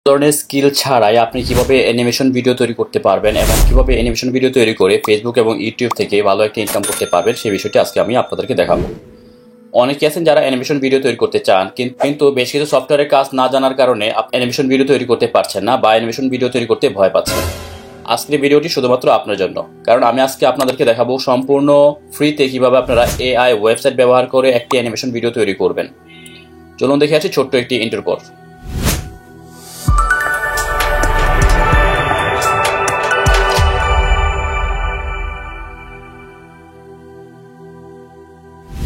ধরনের স্কিল ছাড়াই আপনি কিভাবে অ্যানিমেশন ভিডিও তৈরি করতে পারবেন এবং কিভাবে অ্যানিমেশন ভিডিও তৈরি করে ফেসবুক এবং ইউটিউব থেকে ভালো একটা ইনকাম করতে পারবেন সেই বিষয়টি আজকে আমি আপনাদেরকে দেখাবো। অনেকে আছেন যারা অ্যানিমেশন ভিডিও তৈরি করতে চান কিন্তু বেশ কিছু সফটওয়্যারের কাজ না জানার কারণে অ্যানিমেশন ভিডিও তৈরি করতে পারছেন না বা অ্যানিমেশন ভিডিও তৈরি করতে ভয় পাচ্ছেন। আজকের ভিডিওটি শুধুমাত্র আপনার জন্য, কারণ আমি আজকে আপনাদেরকে দেখাবো সম্পূর্ণ ফ্রিতে কিভাবে আপনারা এআই ওয়েবসাইট ব্যবহার করে একটি অ্যানিমেশন ভিডিও তৈরি করবেন। চলুন দেখে আসি ছোট্ট একটি ইন্টারোর পর।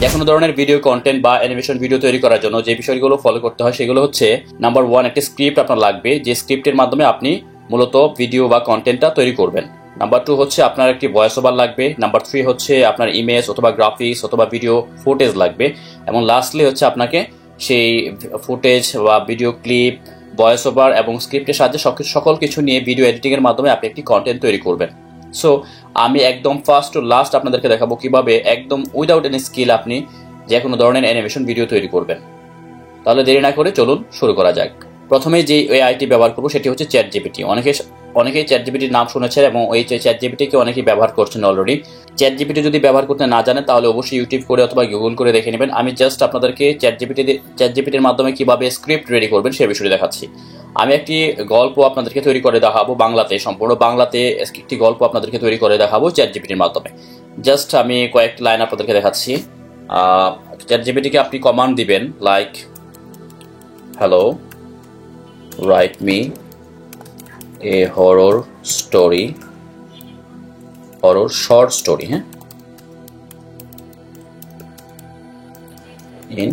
যে কোনো ধরনের ভিডিও কন্টেন্ট বা অ্যানিমেশন ভিডিও তৈরি করার জন্য যে বিষয়গুলো ফলো করতে হয় সেগুলো হচ্ছে, নাম্বার 1, একটি স্ক্রিপ্ট আপনার লাগবে, যে স্ক্রিপ্টের মাধ্যমে আপনি মূলত ভিডিও বা কন্টেন্টটা তৈরি করবেন। নাম্বার 2 হচ্ছে আপনার একটি ভয়েস ওভার লাগবে। নাম্বার 3 হচ্ছে আপনার ইমেজ অথবা গ্রাফিক্স অথবা ভিডিও ফুটেজ লাগবে। এবং লাস্টলি হচ্ছে আপনাকে সেই ফুটেজ বা ভিডিও ক্লিপ, ভয়েস ওভার এবং স্ক্রিপ্টের সাহায্যে সকল কিছু নিয়ে ভিডিও এডিটিংয়ের মাধ্যমে আপনি একটি কন্টেন্ট তৈরি করবেন। সো আমি একদম ফার্স্ট টু লাস্ট আপনাদেরকে দেখাবো কিভাবে একদম উইদাউট এনি স্কিল আপনি যে কোনো ধরনের অ্যানিমেশন ভিডিও তৈরি করবেন। তাহলে দেরি না করে চলুন শুরু করা যাক। প্রথমে যে এআইটি ব্যবহার করবো সেটি হচ্ছে চ্যাটজিপিটি। অনেকেই চ্যাটজিপিটির নাম শুনেছেন এবং এই চ্যাটজিপিটিকে অনেকেই ব্যবহার করছেন অলরেডি। চ্যাটজিপিটি যদি ব্যবহার করতে না জানেন তাহলে অবশ্যই ইউটিউব করে অথবা গুগল করে দেখে নেবেন। আমি জাস্ট আপনাদেরকে চ্যাটজিপিটির মাধ্যমে কিভাবে স্ক্রিপ্ট রেডি করবেন সে বিষয়টি দেখাচ্ছি। আমি একটি গল্প আপনাদেরকে তৈরি করে দেখাবো বাংলাতে, সম্পূর্ণ বাংলাতে একটি গল্প আপনাদেরকে তৈরি করে দেখাবো চ্যাটজিপিটির মাধ্যমে। জাস্ট আমি কয়েকটি লাইন আপনাদেরকে দেখাচ্ছি। চ্যাটজিপিটিকে আপনি কমান্ড দিবেন like, hello, write me a horror short story, হ্যাঁ, in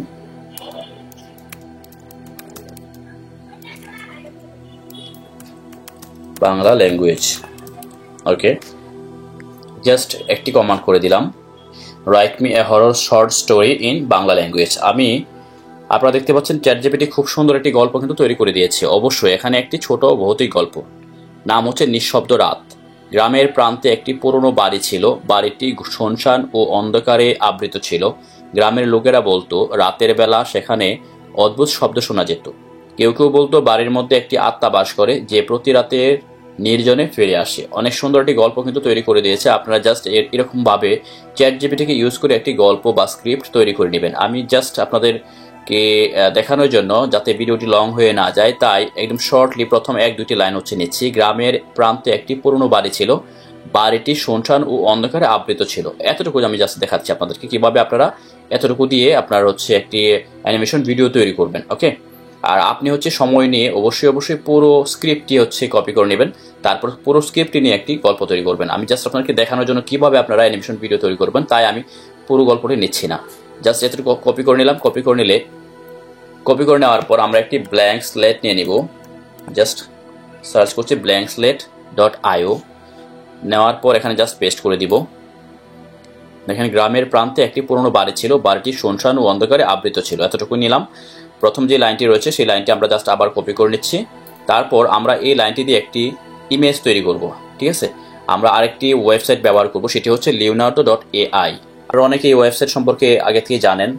Bangla language. Okay, just একটি কমান্ড করে দিলাম, write me a horror short story in Bangla language. আপনারা দেখতে পাচ্ছেন চ্যাটজিপিটি খুব সুন্দর একটি গল্প কিন্তু তৈরি করে দিয়েছে। অবশ্যই এখানে একটি ছোট ভৌতিক গল্প, নাম হচ্ছে নিঃশব্দ রাত। গ্রামের প্রান্তে একটি পুরনো বাড়ি ছিল। বাড়িটি শুনশান ও অন্ধকারে আবৃত ছিল। গ্রামের লোকেরা বলতো রাতের বেলা সেখানে অদ্ভুত শব্দ শোনা যেত। কেউ কেউ বলতো বাড়ির মধ্যে একটি আত্মা বাস করে যে প্রতি রাতে নির্জনে ফিরে আসে। অনেক সুন্দর একটি গল্প কিন্তু তৈরি করে দিয়েছে। আপনারা জাস্ট এরকম ভাবে চ্যাটজিপিটিকে ইউজ করে একটি গল্প বা স্ক্রিপ্ট তৈরি করে নেবেন। আমি জাস্ট আপনাদেরকে দেখানোর জন্য, যাতে ভিডিওটি লং হয়ে না যায়, তাই একদম শর্টলি প্রথম 1-2টি লাইন হচ্ছে নিচ্ছি। গ্রামের প্রান্তে একটি পুরনো বাড়ি ছিল। বাড়িটি শুনশান ও অন্ধকারে আবৃত ছিল। এতটুকু আমি জাস্ট দেখাচ্ছি আপনাদেরকে কিভাবে আপনারা এতটুকু দিয়ে আপনার হচ্ছে একটি অ্যানিমেশন ভিডিও তৈরি করবেন। ওকে, আর আপনি হচ্ছে সময় নিয়ে অবশ্যই পুরো স্ক্রিপ্টটি হচ্ছে কপি করে নেবেন, তারপর পুরো স্ক্রিপ্টটি নিয়ে একটি গল্প তৈরি করবেন। আমি জাস্ট আপনাকে দেখানোর জন্য কিভাবে আপনারা অ্যানিমেশন ভিডিও তৈরি করবেন, তাই আমি পুরো গল্পটি নিচ্ছি না। জাস্ট এতটুকু কপি করে নিলাম। কপি করে নেওয়ার পর আমরা একটি ব্ল্যাঙ্ক স্লেট নিয়ে নিব। জাস্ট সার্চ করছি blankslate.io। নেওয়ার পর এখানে জাস্ট পেস্ট করে দিব। এখানে গ্রামের প্রান্তে একটি পুরনো বাড়ি ছিল। বাড়িটি শুনশান ও অন্ধকারে আবৃত ছিল। এতটুকু নিলাম। প্রথম যে লাইনটি রয়েছে সেই লাইনটি আমরা জাস্ট আবার কপি করে নিচ্ছি। তারপর আমরা এই লাইনটি দিয়ে একটি ইমেজ তৈরি করব। ঠিক আছে, আমরা আরেকটি ওয়েবসাইট ব্যবহার করব, সেটি হচ্ছে leonardo.ai। আর অনেকে এই ওয়েবসাইট সম্পর্কে আগে থেকে জানেন,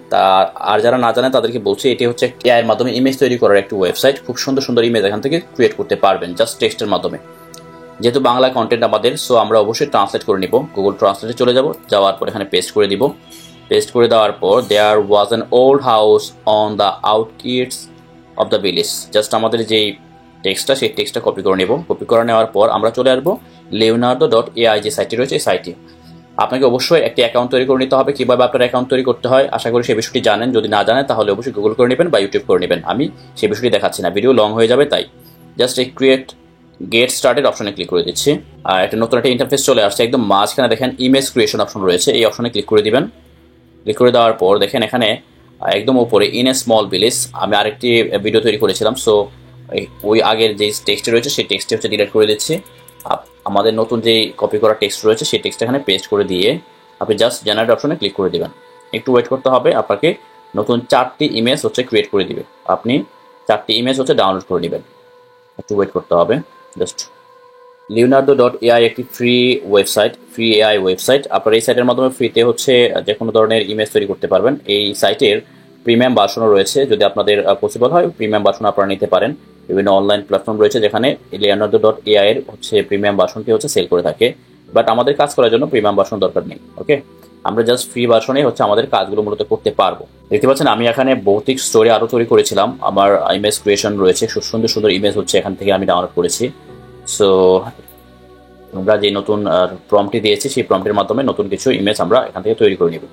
আর যারা না জানেন তাদেরকে বলছি, এটি হচ্ছে এআই এর মাধ্যমে ইমেজ তৈরি করার একটি ওয়েবসাইট। খুব সুন্দর ইমেজ এখান থেকে ক্রিয়েট করতে পারবেন জাস্ট টেক্সটের মাধ্যমে। যেহেতু বাংলা কন্টেন্ট আমাদের, সো আমরা অবশ্যই ট্রান্সলেট করে নিব। গুগল ট্রান্সলেটে চলে যাওয়ার পর এখানে পেস্ট করে দিব। পেস্ট করে দেওয়ার পর there was an old house on the outskirts of the village. Just আমাদের যেই টেক্সটটা সেই টেক্সটটা কপি করে নেব। কপি করে নেওয়ার পর আমরা চলে আসবো leonardo.ai যে সাইটটি রয়েছে এই সাইটে। আপনাকে অবশ্যই একটি অ্যাকাউন্ট তৈরি করে নিতে হবে। কীভাবে আপনার অ্যাকাউন্ট তৈরি করতে হয় আশা করি সেই বিষয়টি জানেন। যদি না জানেন তাহলে অবশ্যই গুগল করে নেবেন বা ইউটিউব করে নেবেন। আমি সেই বিষয়টি দেখাচ্ছি না, ভিডিও লং হয়ে যাবে, তাই জাস্ট এই গেট স্টার্টেড অপশনে ক্লিক করে দিচ্ছি। আর নতুন একটা ইন্টারফেস চলে আসছে। একদম মাঝখানে দেখেন ইমেজ ক্রিয়েশন অপশন রয়েছে, এই অপশনে ক্লিক করে দিবেন। ক্লিক করে দেওয়ার পর দেখেন এখানে একদম উপরে ইন এ স্মল ভিলেজ আমি আরেকটি ভিডিও তৈরি করেছিলাম। সো ওই আগের যে টেক্সট রয়েছে সেই টেক্সটটি হচ্ছে ডিলিট করে দিচ্ছি। আমাদের নতুন যেই কপি করা টেক্সট রয়েছে সেই টেক্সট এখানে পেস্ট করে দিয়ে আপনি জাস্ট জেনারেট অপশনে ক্লিক করে দিবেন। একটু ওয়েট করতে হবে, আপনাকে নতুন 4টি ইমেজ হচ্ছে ক্রিয়েট করে দিবে। আপনি 4টি ইমেজ হচ্ছে ডাউনলোড করে নেবেন। একটু ওয়েট করতে হবে। জাস্ট leonardo.ai একটি ফ্রি এআই ওয়েবসাইট। আপনার এই সাইটের মাধ্যমে ফ্রিতে হচ্ছে যে কোনো ধরনের ইমেজ তৈরি করতে পারবেন। এই সাইটের প্রিমিয়াম ভার্সনও রয়েছে, যদি আপনাদের পসিবল হয় প্রিমিয়াম ভার্সন আপনারা নিতে পারেন। বিভিন্ন অনলাইন প্ল্যাটফর্ম রয়েছে যেখানে leonardo.ai এর হচ্ছে প্রিমিয়াম ভার্সনটি হচ্ছে সেল করে থাকে, বাট আমাদের কাজ করার জন্য প্রিমিয়াম ভার্সন দরকার নেই। ওকে, আমরা জাস্ট ফ্রি ভার্সনে হচ্ছে আমাদের কাজগুলো মূলত করতে পারবো। দেখতে পাচ্ছেন আমি এখানে ভৌতিক স্টোরি আরো তৈরি করেছিলাম, আমার ইমেজ ক্রিয়েশন রয়েছে, সুন্দর সুন্দর ইমেজ হচ্ছে এখান থেকে আমি ডাউনলোড করেছি। সো আমরা যে নতুন প্রম্পটটি দিয়েছি সেই প্রম্পটের মাধ্যমে নতুন কিছু ইমেজ আমরা এখান থেকে তৈরি করে নিব।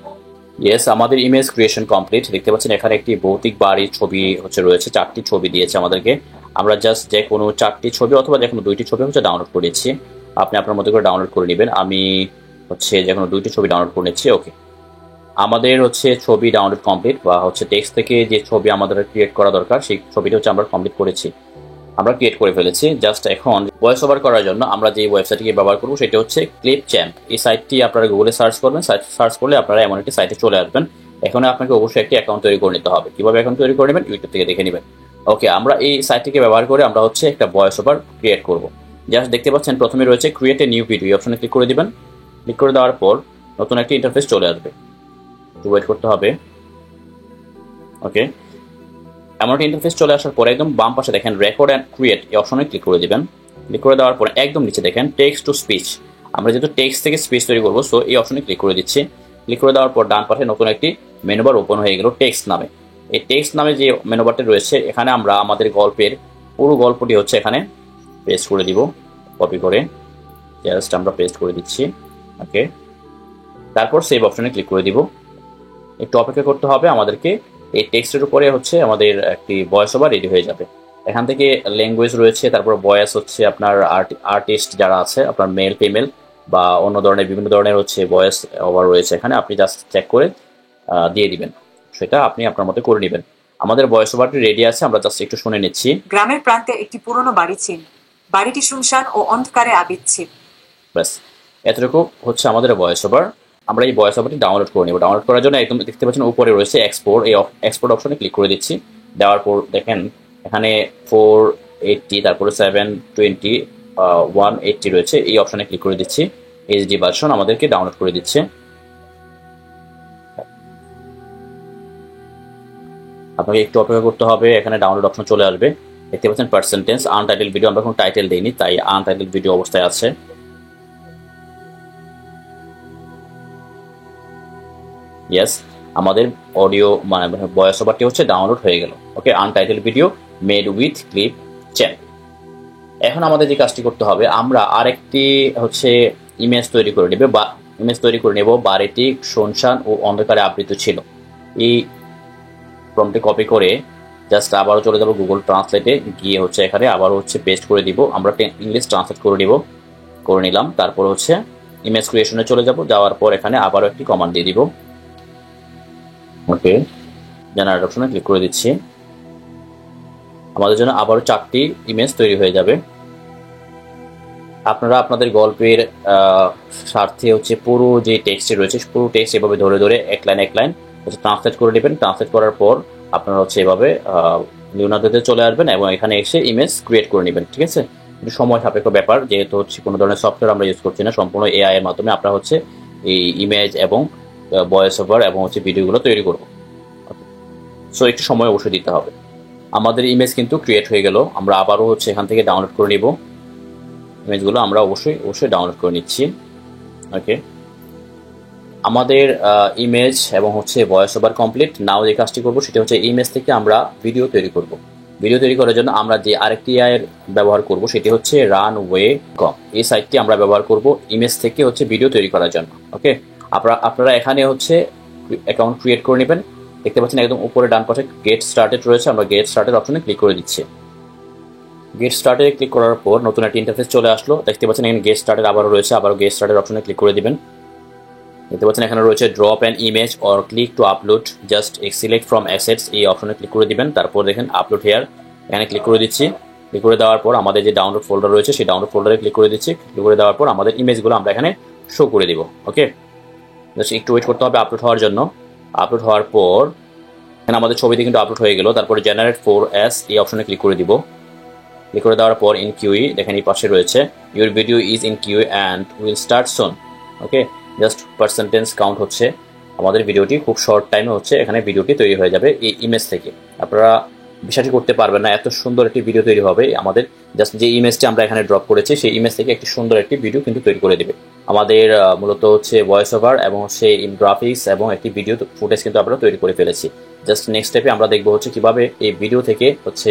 ইয়েস, আমাদের ইমেজ ক্রিয়েশন কমপ্লিট। দেখতে পাচ্ছেন এখানে একটি ভৌতিক বাড়ির ছবি হচ্ছে রয়েছে, 4টি ছবি দিয়েছে আমাদেরকে। আমরা জাস্ট যে কোনো 4টি ছবি অথবা যে কোনো 2টি ছবি হচ্ছে ডাউনলোড করেছি, আপনি আপনার মতো করে ডাউনলোড করে নেবেন। আমি হচ্ছে যে কোনো 2টি ছবি ডাউনলোড করে নিচ্ছি। ওকে, আমাদের হচ্ছে ছবি ডাউনলোড কমপ্লিট, বা হচ্ছে টেক্সট থেকে যে ছবি আমাদের ক্রিয়েট করা দরকার সেই ছবিটা হচ্ছে আমরা কমপ্লিট করেছি, আমরা ক্রিয়েট করে ফেলেছি। জাস্ট এখন ভয়েস ওভার করার জন্য আমরা যে ওয়েবসাইটটি ব্যবহার করবো সেটা হচ্ছে ক্লিপচ্যাম্প। এই সাইটটি আপনারা গুগলে সার্চ করবেন, সার্চ করলে আপনারা এমন একটি সাইটে চলে আসবেন। এখানে আপনাকে অবশ্যই একটি অ্যাকাউন্ট তৈরি করে নিতে হবে। কিভাবে অ্যাকাউন্ট তৈরি করে নেবেন ইউটিউব থেকে দেখে নেবেন। ওকে, আমরা এই সাইটটিকে ব্যবহার করে আমরা হচ্ছে একটা ভয়েস ওভার ক্রিয়েট করবো। জাস্ট দেখতে পাচ্ছেন প্রথমে রয়েছে ক্রিয়েট এ নিউ ভিডিও, অপশনে ক্লিক করে দিবেন। ক্লিক করে দেওয়ার পর নতুন একটি ইন্টারফেস চলে আসবে, একটু ওয়েট করতে হবে। ওকে, এমন একটা ইন্টারফেস চলে আসার পরে একদম বাম পাশে দেখেন রেকর্ড অ্যান্ড ক্রিয়েট, এই অপশনে ক্লিক করে দিবেন। ক্লিক করে দেওয়ার পরে একদম নিচে দেখেন টেক্সট টু স্পিচ, আমরা যেহেতু টেক্সট থেকে স্পিচ তৈরি করবো সো এই অপশনে ক্লিক করে দিচ্ছি। ক্লিক করে দেওয়ার পর ডান পাশে নতুন একটি মেনুবার ওপেন হয়ে গেল টেক্সট নামে। এই টেক্সট নামে যে মেনুবারটি রয়েছে এখানে আমরা আমাদের গল্পের পুরো গল্পটি হচ্ছে এখানে পেস্ট করে দিব, কপি করে জাস্ট আমরা পেস্ট করে দিচ্ছি। ওকে, তারপর সেভ অপশনে ক্লিক করে দিব। একটু অপেক্ষা করতে হবে আমাদেরকে, এই টেক্সটের উপরে হচ্ছে আমাদের একটি ভয়েস ওভার রেডি হয়ে যাবে। এখান থেকে ল্যাঙ্গুয়েজ রয়েছে, তারপর ভয়েস হচ্ছে আপনার আর্টিস্ট যারা আছে আপনার মেল ফিমেল বা অন্য ধরনের বিভিন্ন ধরনের হচ্ছে ভয়েস ওভার রয়েছে এখানে, আপনি জাস্ট চেক করে দিয়ে দিবেন, সেটা আপনি আপনার মতো করে নেবেন। আমাদের ভয়েস ওভারটি রেডি আছে, আমরা জাস্ট একটু শুনে নিচ্ছি। গ্রামের প্রান্তে একটি পুরনো বাড়ি ছিল, বাড়িটি শুনশান ও অন্ধকারে আবিচ্ছিন্ন। ব্যাস, এতটুকু হচ্ছে আমাদের ভয়েস ওভার। আমরা এই ভয়েস ওভারটি ডাউনলোড করে নেব। ডাউনলোড করার জন্য একদম দেখতে পাচ্ছেন উপরে রয়েছে এক্সপোর্ট, এই এক্সপোর্ট অপশনে ক্লিক করে দিচ্ছি। দেওয়ার পর দেখেন এখানে 480 তারপরে 720 180 রয়েছে, এই অপশনে ক্লিক করে দিচ্ছি। এইচডি ভার্সন আমাদেরকে ডাউনলোড করে দিচ্ছে। আপনাকে একটু অপেক্ষা করতে হবে, এখানে ডাউনলোড অপশন চলে আসবে। দেখতে পাচ্ছেন পার্সেন্টেজ আনটাইটেল ভিডিও, আমরা কোনো টাইটেল দিইনি তাই আনটাইটেল ভিডিও অবস্থায় আছে। ইয়েস, আমাদের অডিও মানে ভয়েস ওভারটি হচ্ছে ডাউনলোড হয়ে গেল। Okay, untitled video made with Clipchamp. এখন আমাদের যে কাজটি করতে হবে, আমরা আরেকটি হচ্ছে ইমেজ তৈরি করে নেব, বা ইমেজ তৈরি করে নেব বাড়িটি শুনশান ও অন্ধকারে আবৃত ছিল। এই প্রম্পটে কপি করে জাস্ট আবারও চলে যাব গুগল ট্রান্সলেটে, গিয়ে হচ্ছে এখানে আবারও হচ্ছে পেস্ট করে দিব। আমরা ইংলিশ ট্রান্সলেট করে নিলাম। তারপর হচ্ছে ইমেজ ক্রিয়েশনে চলে যাব, যাওয়ার পর এখানে আবারও একটি কমান্ড দিয়ে দিব। ওকে, জেনারেট অপশনে ক্লিক করে দিচ্ছি। আমাদের জন্য আবারও 4টি ইমেজ তৈরি হয়ে যাবে। আপনারা আপনাদের গল্পের স্বার্থে হচ্ছে পুরো যে টেক্সটটি রয়েছে পুরো টেক্সট এভাবে ধরে ধরে এক লাইন হচ্ছে ট্রান্সলেট করে নেবেন। ট্রান্সলেট করার পর আপনারা হচ্ছে এভাবে লিওনার্দোতে চলে আসবেন এবং এখানে এসে ইমেজ ক্রিয়েট করে নেবেন। ঠিক আছে, একটু সময় সাপেক্ষ ব্যাপার, যেহেতু হচ্ছে কোনো ধরনের সফটওয়্যার আমরা ইউজ করছি না, সম্পূর্ণ এআই এর মাধ্যমে আপনারা হচ্ছে এই ইমেজ এবং ভয়েস ওভার এবং হচ্ছে ভিডিওগুলো তৈরি করব। সো একটু সময় অবশ্যই দিতে হবে। আমাদের ইমেজ কিন্তু ক্রিয়েট হয়ে গেল, আমরা আবারও হচ্ছে এখান থেকে ডাউনলোড করে নিব। ইমেজগুলো আমরা অবশ্যই ডাউনলোড করে নিচ্ছি। ওকে, আমাদের ইমেজ এবং হচ্ছে ভয়েস ওভার কমপ্লিট। নাও যে কাজটি করবো সেটা হচ্ছে ইমেজ থেকে আমরা ভিডিও তৈরি করব। ভিডিও তৈরি করার জন্য আমরা যে আরেকটি এআই ব্যবহার করব সেটি হচ্ছে runway.com। এই সাইটটি আমরা ব্যবহার করব ইমেজ থেকে হচ্ছে ভিডিও তৈরি করার জন্য। ওকে, আপনারা এখানে হচ্ছে অ্যাকাউন্ট ক্রিয়েট করে নেবেন। দেখতে পাচ্ছেন একদম উপরে ডান পাশে গেট স্টার্টেড রয়েছে, আমরা গেট স্টার্টেড অপশনে ক্লিক করে দিচ্ছি। গেট স্টার্টে ক্লিক করার পর নতুন একটা ইন্টারফেস চলে আসলো। দেখতে পাচ্ছেন এখানে গেট স্টার্টেড আবারও রয়েছে, আবারও গেট স্টার্টেড অপশনে ক্লিক করে দিবেন। দেখতে পাচ্ছেন এখানে রয়েছে drop an image or click to upload, just select from assets, এই অপশনে ক্লিক করে দিবেন। তারপর দেখেন আপলোড হেয়ার, এখানে ক্লিক করে দিচ্ছি। ক্লিক করে দেওয়ার পর আমাদের যে ডাউনলোড ফোল্ডার রয়েছে সেই ডাউনলোড ফোল্ডারে ক্লিক করে দিচ্ছি। ক্লিক করে দেওয়ার পর আমাদের ইমেজগুলো আমরা এখানে শো করে দিব। ওকে, জাস্ট একটু ওয়েট করতে হবে আপলোড হওয়ার জন্য। আপলোড হওয়ার পর এখানে আমাদের ছবিটি কিন্তু আপলোড হয়ে গেল। তারপরে জেনারেট 4S এই অপশনে ক্লিক করে দিব। ক্লিক করে দেওয়ার পর ইন কিউই দেখেন এই পাশে রয়েছে your video is in queue and will start soon. Okay, just percentage count হচ্ছে আমাদের ভিডিওটি খুব শর্ট টাইমে হচ্ছে এখানে ভিডিওটি তৈরি হয়ে যাবে এই ইমেজ থেকে। আপনারা বিশ্বাসই করতে পারবেন না, এত সুন্দর একটি ভিডিও তৈরি হবে। আমাদের জাস্ট যে ইমেজটি আমরা এখানে ড্রপ করেছি সেই ইমেজ থেকে একটি সুন্দর একটি ভিডিও কিন্তু তৈরি করে দেবে। আমাদের মূলত হচ্ছে ভয়েস ওভার এবং হচ্ছে গ্রাফিক্স এবং একটি ভিডিও ফুটেজ কিন্তু আমরা তৈরি করে ফেলেছি। জাস্ট নেক্সট স্টেপে আমরা দেখবো হচ্ছে কিভাবে এই ভিডিও থেকে হচ্ছে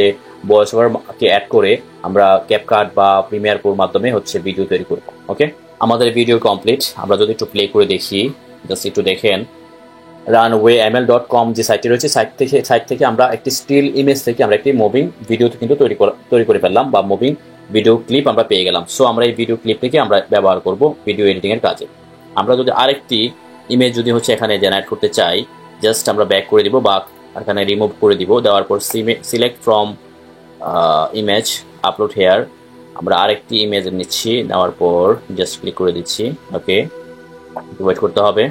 ভয়েস ওভারকে অ্যাড করে আমরা ক্যাপকাট বা প্রিমিয়ার প্রোর মাধ্যমে হচ্ছে ভিডিও তৈরি করব। ওকে, আমাদের ভিডিও কমপ্লিট। আমরা যদি একটু প্লে করে দেখি, জাস্ট একটু দেখেন runwayml.com যে সাইটটি রয়েছে, সাইট থেকে আমরা একটি স্টিল ইমেজ থেকে আমরা একটি মুভিং ভিডিও কিন্তু তৈরি করে ফেললাম, বা মুভিং ভিডিও ক্লিপ আমরা পেয়ে গেলাম। সো আমরা এই ভিডিও ক্লিপ থেকে আমরা ব্যবহার করব ভিডিও এডিটিং এর কাজে। আমরা যদি আরেকটি ইমেজ যদি হচ্ছে এখানে জেনারেট করতে চাই, জাস্ট আমরা ব্যাক করে দিব বা এখানে রিমুভ করে দিব, দেওয়ার পর select from image upload here, আমরা আরেকটি ইমেজ নিচ্ছি, নেওয়ার পর জাস্ট ক্লিক করে দিচ্ছি। ওকে, ওয়েট করতে হবে।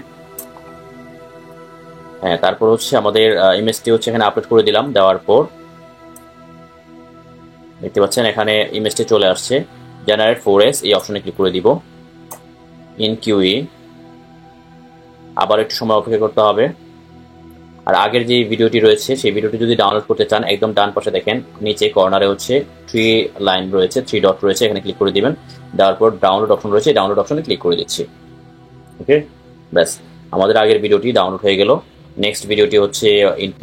হ্যাঁ, তারপর হচ্ছে আমাদের ইমেজটি হচ্ছে এখানে আপলোড করে দিলাম, দেওয়ার পর দেখতে পাচ্ছেন এখানে ইমেজটি চলে আসছে। জেনারেট 4S এই অপশনে ক্লিক করে দিব। ইন কিউই আবার একটু সময় অপেক্ষা করতে হবে। আর আগের যে ভিডিওটি রয়েছে সেই ভিডিওটি যদি ডাউনলোড করতে চান, একদম ডান পাশে দেখেন নিচে কর্নারে হচ্ছে 3 লাইন রয়েছে, 3 ডট রয়েছে, এখানে ক্লিক করে দিবেন। দেওয়ার পর ডাউনলোড অপশন রয়েছে, ডাউনলোড অপশনে ক্লিক করে দিচ্ছি। ওকে, ব্যাস আমাদের আগের ভিডিওটি ডাউনলোড হয়ে গেল। নেক্সট ভিডিওটি হচ্ছে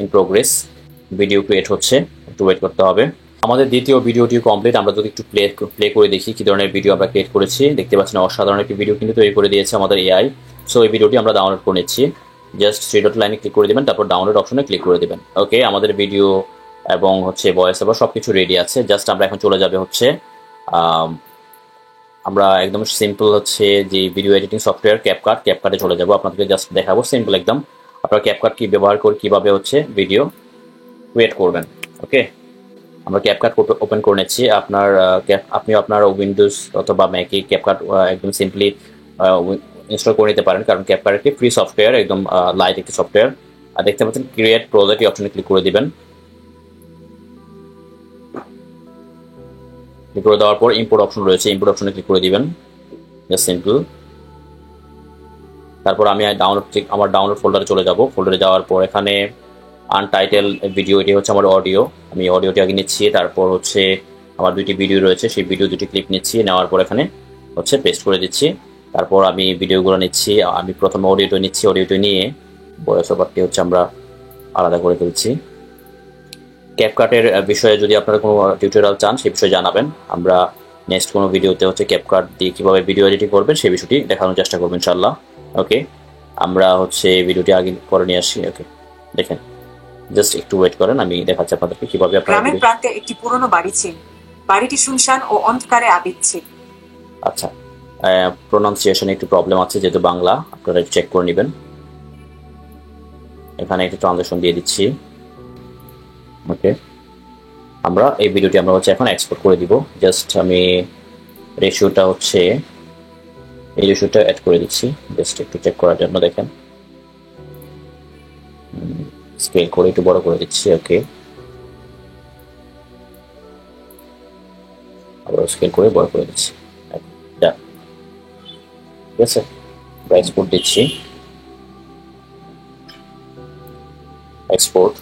ইন প্রোগ্রেস, ভিডিও ক্রিয়েট হচ্ছে, একটু ওয়েট করতে হবে। আমাদের দ্বিতীয় ভিডিওটি কমপ্লিট। আমরা যদি একটু প্লে করে দেখি কি ধরনের ভিডিও আমরা ক্রিয়েট করেছি। দেখতে পাচ্ছেন অসাধারণ একটি ভিডিও কিন্তু তৈরি করে দিয়েছে আমাদের এআই। সো এই ভিডিওটি আমরা ডাউনলোড করে নিচ্ছি। জাস্ট 3 ডট লাইনে ক্লিক করে দেবেন, তারপর ডাউনলোড অপশনে ক্লিক করে দেবেন। ওকে, আমাদের ভিডিও এবং হচ্ছে ভয়েস ওভার সবকিছু রেডি আছে। জাস্ট আমরা এখন চলে যাবে হচ্ছে আমরা একদম সিম্পল হচ্ছে যে ভিডিও এডিটিং সফটওয়্যার ক্যাপকাটে চলে যাব। আপনাদেরকে জাস্ট দেখাবো সিম্পল একদম আপনারা ক্যাপকাট কি ব্যবহার করে কিভাবে হচ্ছে ভিডিও ক্রিয়েট করবেন। ওকে, আমরা ক্যাপকাট ওপেন করে নিচ্ছি। আপনি আপনার উইন্ডোজ অথবা ম্যাকে ক্যাপকাট একদম সিম্পলি ইনস্টল করে নিতে পারেন, কারণ ক্যাপকাট একটি ফ্রি সফটওয়্যার, একদম লাইট একটি সফটওয়্যার। আর দেখতে পাচ্ছেন ক্রিয়েট প্রজেক্ট এই অপশনে ক্লিক করে দিবেন। ক্লিক করে দেওয়ার পর ইম্পোর্ট অপশন রয়েছে, ইম্পোর্ট অপশনে ক্লিক করে দিবেন, জাস্ট সিম্পল। তারপর আমি আমার ডাউনলোড ফোল্ডারে চলে যাব। ফোল্ডারে যাওয়ার পর এখানে আনটাইটেল ভিডিও, এটি হচ্ছে আমার অডিও। আমি অডিওটি আগে নিচ্ছি, তারপর হচ্ছে আমার 2টি ভিডিও রয়েছে, সেই ভিডিও 2টি ক্লিপ নিচ্ছি, নেওয়ার পর এখানে হচ্ছে পেস্ট করে দিচ্ছি। তারপর আমি ভিডিওগুলো নিচ্ছি। আমি প্রথমে অডিওটি নিচ্ছি, অডিওটি নিয়ে ভয়েস ওভারটি হচ্ছে আমরা আলাদা করে ফেলছি। ক্যাপকাটের বিষয়ে যদি আপনারা কোনো টিউটোরিয়াল চান সেই বিষয়ে জানাবেন। আমরা নেক্সট কোনো ভিডিওতে হচ্ছে ক্যাপকাট দিয়ে কীভাবে ভিডিও এডিটিং করবেন সেই বিষয়টি দেখানোর চেষ্টা করবো ইনশাল্লাহ। ওকে, আমরা হচ্ছে ভিডিওটি আগে করে নিয়ে আসি। ওকে, দেখেন জাস্ট একটু ওয়েট করেন, আমি দেখাচ্ছি আপনাদেরকে কিভাবে আপনারা। গ্রামের প্রান্তে একটি পুরনো বাড়ি ছিল। বাড়িটি শুনশান ও অন্ধকারে আবিদ ছিল। আচ্ছা, প্রোনাউন্সিয়েশনে একটু প্রবলেম আছে, যেহেতু বাংলা, আপনারা একটু চেক করে নেবেন। এখানে একটু ট্রানজেকশন দিয়ে দিচ্ছি। ওকে, আমরা এই ভিডিওটি আমরা হচ্ছে এখন এক্সপোর্ট করে দিব। জাস্ট আমি রেশিওটা হচ্ছে এই রেশিওটা অ্যাড করে দিচ্ছি, জাস্ট একটু চেক করার জন্য। দেখেন স্কেল করে একটু বড় করে দিচ্ছি। ওকে, আবার স্কেল করে বড় করে দিচ্ছি। ঠিক আছে, এক্সপোর্ট দিচ্ছি। এক্সপোর্ট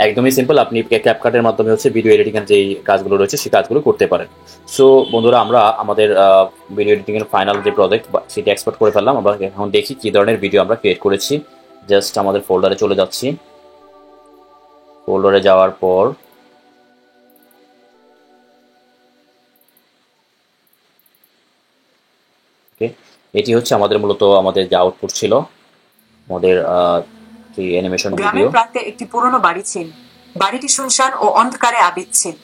একদমই সিম্পল। আপনি ক্যাপকাটের মাধ্যমে হচ্ছে ভিডিও এডিটিং এর যে কাজগুলো রয়েছে সেই কাজগুলো করতে পারেন। সো বন্ধুরা, আমরা আমাদের ভিডিও এডিটিং এর ফাইনাল যে প্রজেক্ট সেটা এক্সপোর্ট করে ফেললাম। আমরা এখন দেখি কি ধরনের ভিডিও আমরা ক্রিয়েট করেছি। জাস্ট আমাদের ফোল্ডারে চলে যাচ্ছি। ফোল্ডারে যাওয়ার পর এটি হচ্ছে আমাদের মূলত আমাদের যে আউটপুট ছিল, আমাদের অ্যানিমেশন ভিডিও। গ্রামের প্রান্তে একটি পুরনো বাড়ি ছিল। বাড়িটি শুনশান ও অন্ধকারে আবিদ ছিল।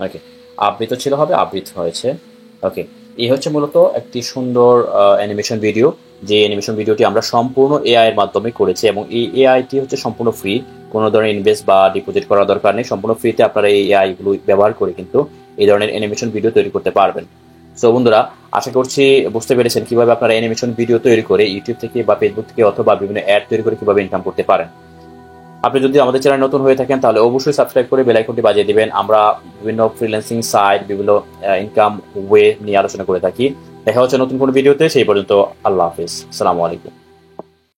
ওকে, আবৃত ছিল হবে আবৃত হয়েছে। ওকে, এই হচ্ছে মূলত একটি সুন্দর অ্যানিমেশন ভিডিও, যে অ্যানিমেশন ভিডিওটি আমরা সম্পূর্ণ এআই এর মাধ্যমে করেছি, এবং এই এআইটি হচ্ছে সম্পূর্ণ ফ্রি, কোনো ধরনের ইনভেস্ট বা ডিপোজিট করার দরকার নেই। সম্পূর্ণ ফ্রিতে আপনারা এই এআই গুলো ব্যবহার করে কিন্তু এই ধরনের অ্যানিমেশন ভিডিও তৈরি করতে পারবেন। সো বন্ধুরা, আশা করছি বুঝতে পেরেছেন কিভাবে আপনারা অ্যানিমেশন ভিডিও তৈরি করে ইউটিউব থেকে বা ফেসবুক থেকে অথবা বিভিন্ন অ্যাড তৈরি করে কিভাবে ইনকাম করতে পারেন। আপনি যদি আমাদের চ্যানেল নতুন হয়ে থাকেন তাহলে অবশ্যই সাবস্ক্রাইব করে বেল আইকনটি বাজিয়ে দিবেন। আমরা বিভিন্ন ফ্রিল্যান্সিং সাইট, বিভিন্ন ইনকাম ওয়ে নিয়ে আলোচনা করে থাকি। দেখা হচ্ছে নতুন কোনো ভিডিওতে। সেই পর্যন্ত আল্লাহ হাফিজ, আসসালামু আলাইকুম।